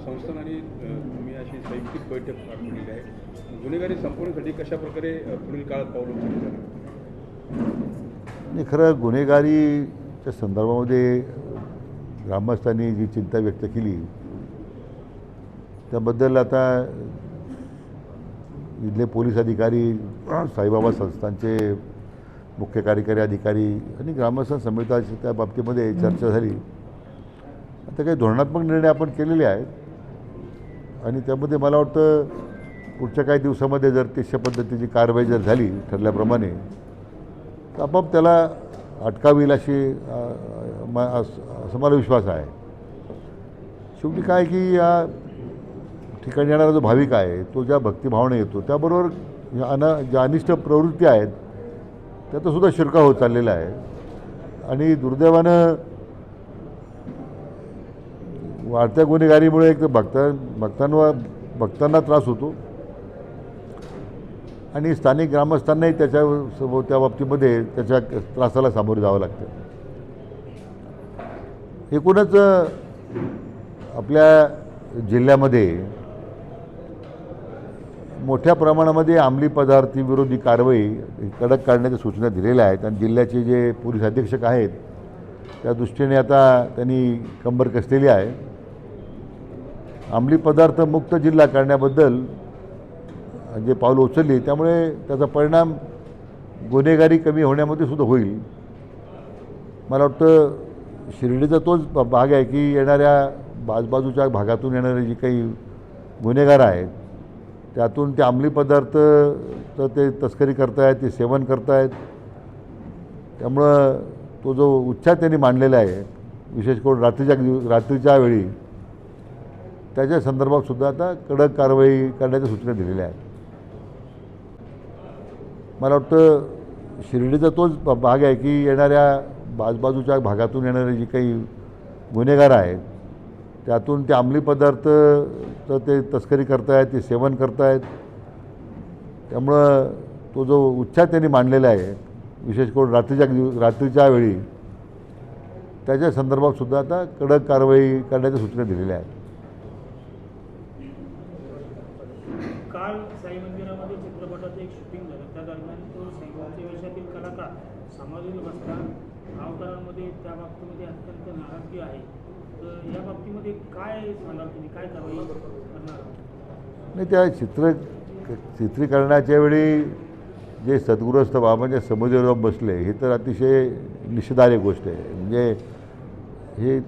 संस्थान आणि तुम्ही अशी संयुक्त बैठक पार पडलेली आहे. गुन्हेगारी संपवण्यासाठी कशा प्रकारे पुढील काळात पाऊल उचलले जाणार? नाही, खरं गुन्हेगारीच्या संदर्भामध्ये ग्रामस्थांनी जी चिंता व्यक्त केली त्याबद्दल आता इथले पोलीस अधिकारी, साईबाबा संस्थांचे मुख्य कार्यकारी अधिकारी आणि ग्रामस्थ समितीची त्या बाबतीमध्ये चर्चा झाली. आता काही धोरणात्मक निर्णय आपण केलेले आहेत आणि त्यामध्ये मला वाटतं पुढच्या काही दिवसामध्ये जर तशा पद्धतीची कारवाई जर झाली ठरल्याप्रमाणे तर आपोआप त्याला अटकाव येईल असं मला विश्वास आहे. शेवटी काय की या ठिकाणी येणारा जो भाविक आहे तो ज्या भक्तिभावने येतो त्याबरोबर ज्या अनिष्ट प्रवृत्ती आहेत त्याचासुद्धा शिरकाव होत चाललेला आहे. आणि दुर्दैवानं वाढत्या गुन्हेगारीमुळे एक तर भक्तांना त्रास होतो आणि स्थानिक ग्रामस्थांनाही त्या बाबतीमध्ये त्याच्या त्रासाला सामोरे जावं लागतं. एकूणच आपल्या जिल्ह्यामध्ये मोठ्या प्रमाणामध्ये अंमली पदार्थाविरोधी कारवाई कडक काढण्याच्या सूचना दिलेल्या आहेत आणि जिल्ह्याचे जे पोलीस अधीक्षक आहेत त्या दृष्टीने आता त्यांनी कंबर कसलेली आहे. अंमली पदार्थ मुक्त जिल्हा करण्याबद्दल जे पावलं उचलली त्यामुळे त्याचा परिणाम गुन्हेगारी कमी होण्यामध्ये सुद्धा होईल. मला वाटतं शिर्डीचा तोच भाग आहे की येणाऱ्या आजूबाजूच्या भागातून येणारे जे काही गुन्हेगार आहेत त्यातून ते अंमली पदार्थ तर ते तस्करी करतायत, ते सेवन करतायत. त्यामुळं तो जो उच्छाद त्यांनी मांडलेला आहे विशेष करून रात्रीच्या वेळी त्याच्या संदर्भातसुद्धा आता कडक कारवाई करण्याच्या सूचना दिलेल्या आहेत. मला वाटतं शिर्डीचा तोच भाग आहे की येणाऱ्या आजूबाजूच्या भागातून येणारे जे काही गुन्हेगार आहेत त्यातून ते अंमली पदार्थ तर ते तस्करी करतायत, ते सेवन करतायत. त्यामुळं तो जो उच्छाद त्यांनी मांडलेला आहे विशेष करून रात्रीच्या वेळी त्याच्या संदर्भातसुद्धा आता कडक कारवाई करण्याच्या सूचना दिलेल्या आहेत. काल साई मंदिरामध्ये चित्रपटाचं एक शूटिंग झालं. त्या दरम्यान तो साईबाबाच्या वेशातील कलाकार समाधीला बसला. गावकऱ्यांमध्ये त्या बाबतीमध्ये अत्यंत नाराजगी आहे. तर या बाबतीमध्ये काय सांगाल तुम्ही, काय कारवाई करणार? नाही, त्या चित्रीकरणाच्या वेळी जे सद्गृहस्थ बाबांच्या समुद्रावर बसले हे तर अतिशय निषेधार्ह गोष्ट आहे. म्हणजे हे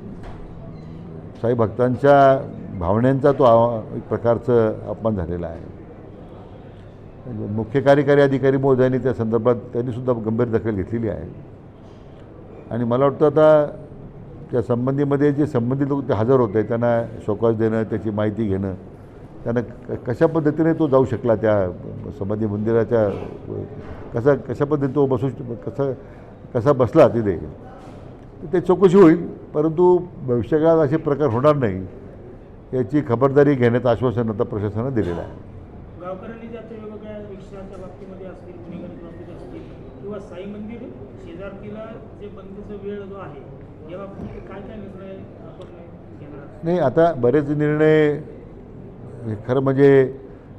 साई भक्तांच्या भावनांचा तो एक प्रकारचं अपमान झालेला आहे. मुख्य कार्यकारी अधिकारी महोदयांनी त्या संदर्भात त्यांनीसुद्धा गंभीर दखल घेतलेली आहे. आणि मला वाटतं आता त्या संबंधीमध्ये जे संबंधित लोक ते हजर होते त्यांना शोकॉज देणं, त्याची माहिती घेणं, त्यांना कशा पद्धतीने तो जाऊ शकला त्या संबंधी मंदिराच्या कशा पद्धतीने तो कसा बसला तिथे ते चौकशी होईल. परंतु भविष्यकाळात असे प्रकार होणार नाही याची खबरदारी घेण्याचं आश्वासन आता प्रशासनानं दिलेलं आहे. गावकऱ्यांनी ज्याच्या वेगवेगळ्या रिक्षाच्या बाबतीमध्ये असतील, गुन्हेगारीच्या बाबतीत असतील किंवा साई मंदिर शेजारतीला जे बंदीचा वेळ जो आहे या बाबतीत काय काय निर्णय आपण घेणार? नाही, आता बरेच निर्णय खरं म्हणजे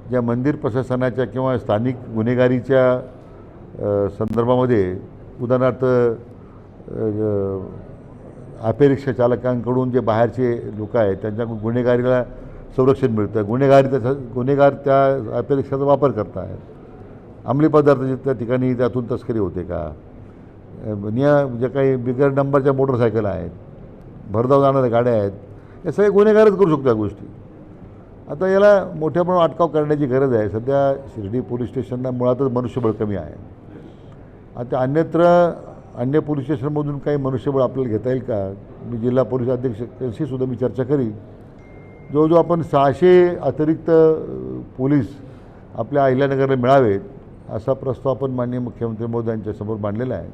ज्या मंदिर प्रशासनाच्या किंवा स्थानिक गुन्हेगारीच्या संदर्भामध्ये उदाहरणार्थ ऑटोरिक्षा चालकांकडून जे बाहेरचे लोक आहेत त्यांच्याकडून गुन्हेगारीला संरक्षण मिळतं. गुन्हेगार त्या ऑटोरिक्षाचा वापर करत आहेत. अंमली पदार्थाची त्या ठिकाणी त्यातून तस्करी होते का? ज्या काही बिगर नंबरच्या मोटरसायकल आहेत, भरधाव जाणाऱ्या गाड्या आहेत, या सगळे गुन्हेगारच करू शकतो या गोष्टी. आता याला मोठ्या प्रमाणात अटकाव करण्याची गरज आहे. सध्या शिर्डी पोलीस स्टेशनला मुळातच मनुष्यबळ कमी आहे. आता अन्य पोलीस स्टेशनमधून काही मनुष्यबळ आपल्याला घेता येईल का? मी जिल्हा पोलीस अधीक्षकांशी सुद्धा मी चर्चा करीन. जो आपण 600 अतिरिक्त पोलीस आपल्या अहिल्यानगरला मिळावेत असा प्रस्ताव आपण माननीय मुख्यमंत्री महोदयांच्यासमोर मांडलेला आहे.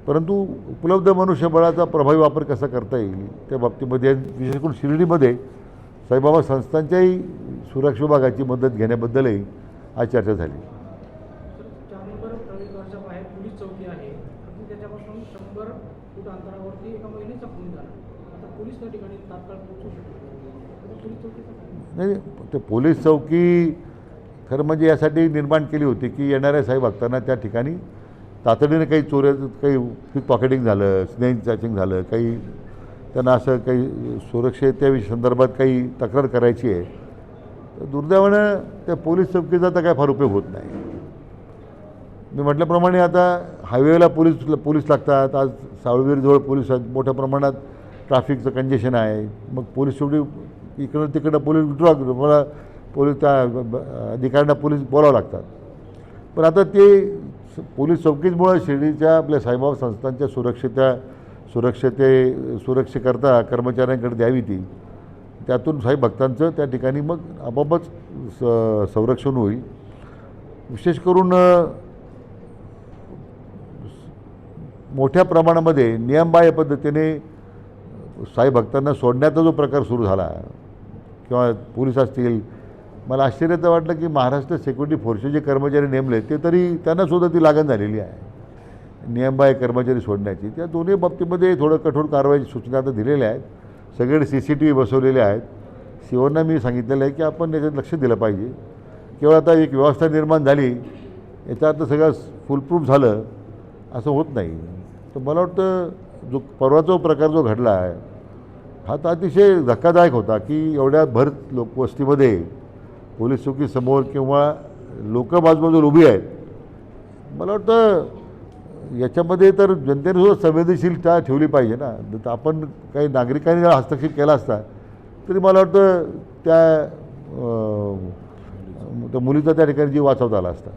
परंतु उपलब्ध मनुष्यबळाचा प्रभावी वापर कसा करता येईल त्या बाबतीमध्ये विशेष करून शिर्डीमध्ये साईबाबा संस्थांच्याही सुरक्षा विभागाची मदत घेण्याबद्दलही आज चर्चा झाली. त्यानंतर प्रवेशद्वाराच्या बाहेर पोलीस चौकी आहे आणि त्याच्यापासून 100 फूट अंतरावरती एका महिलेचा खून झाला. आता पोलीस त्या ठिकाणी तात्काळ पोहोचू शकतो. पोलीस चौकीचं काय? नाही, ते पोलीस चौकी खरं म्हणजे यासाठी निर्माण केली होती की येणाऱ्या साई भक्तांना त्या ठिकाणी तातडीने काही काही पिक पॉकेटिंग झालं, स्नेक चॅचिंग झालं, काही त्यांना असं काही सुरक्षेच्या संदर्भात काही तक्रार करायची आहे, तर दुर्दैवानं त्या पोलीस चौकीचा तर काय फार उपयोग होत नाही. मी म्हटल्याप्रमाणे आता हायवेला पोलीस लागतात. आज सावळवीरजवळ पोलीस आहेत, मोठ्या प्रमाणात ट्रॅफिकचं कंजेशन आहे. मग पोलीस शेवटी इकडं तिकडं पोलीस मला पोलीस त्या अधिकाऱ्यांना पोलीस बोलावं लागतात. पण आता ते पोलीस चौकीमुळं शिर्डीच्या आपल्या साईबाबा संस्थांच्या सुरक्षेकरता कर्मचाऱ्यांकडे द्यावी ती. त्यातून साई भक्तांचं त्या ठिकाणी मग आपोआपच संरक्षण होईल. विशेष करून मोठ्या प्रमाणामध्ये नियमबाह्य पद्धतीने साई भक्तांना सोडण्याचा जो प्रकार सुरू झाला किंवा पोलीस असतील, मला आश्चर्य तर वाटलं की महाराष्ट्र सिक्युरिटी फोर्सचे जे कर्मचारी नेमले ते तरी त्यांनासुद्धा ती लागण झालेली आहे नियमबाह्य कर्मचारी सोडण्याची. त्या दोन्ही बाबतीमध्ये थोडं कठोर कारवाईची सूचना आता दिलेल्या आहेत. सगळे CCTV बसवलेले आहेत. सीओना मी सांगितलेलं आहे की आपण याच्यात लक्ष दिलं पाहिजे. केवळ आता एक व्यवस्था निर्माण झाली याचा अर्थ सगळं फुलप्रूफ झालं असं होत नाही. तर मला वाटतं जो परवाचा प्रकार जो घडला आहे हा तर अतिशय धक्कादायक होता की एवढ्या भर लोकवस्तीमध्ये पोलीस चौकीसमोर किंवा लोक बाजूबाजूला उभी आहेत. मला वाटतं याच्यामध्ये तर जनतेने सुद्धा संवेदनशीलता ठेवली पाहिजे ना. तर आपण काही नागरिकांनी जर हस्तक्षेप केला असता तरी मला वाटतं त्या मुलीचा त्या ठिकाणी जीव वाचवता आला असता.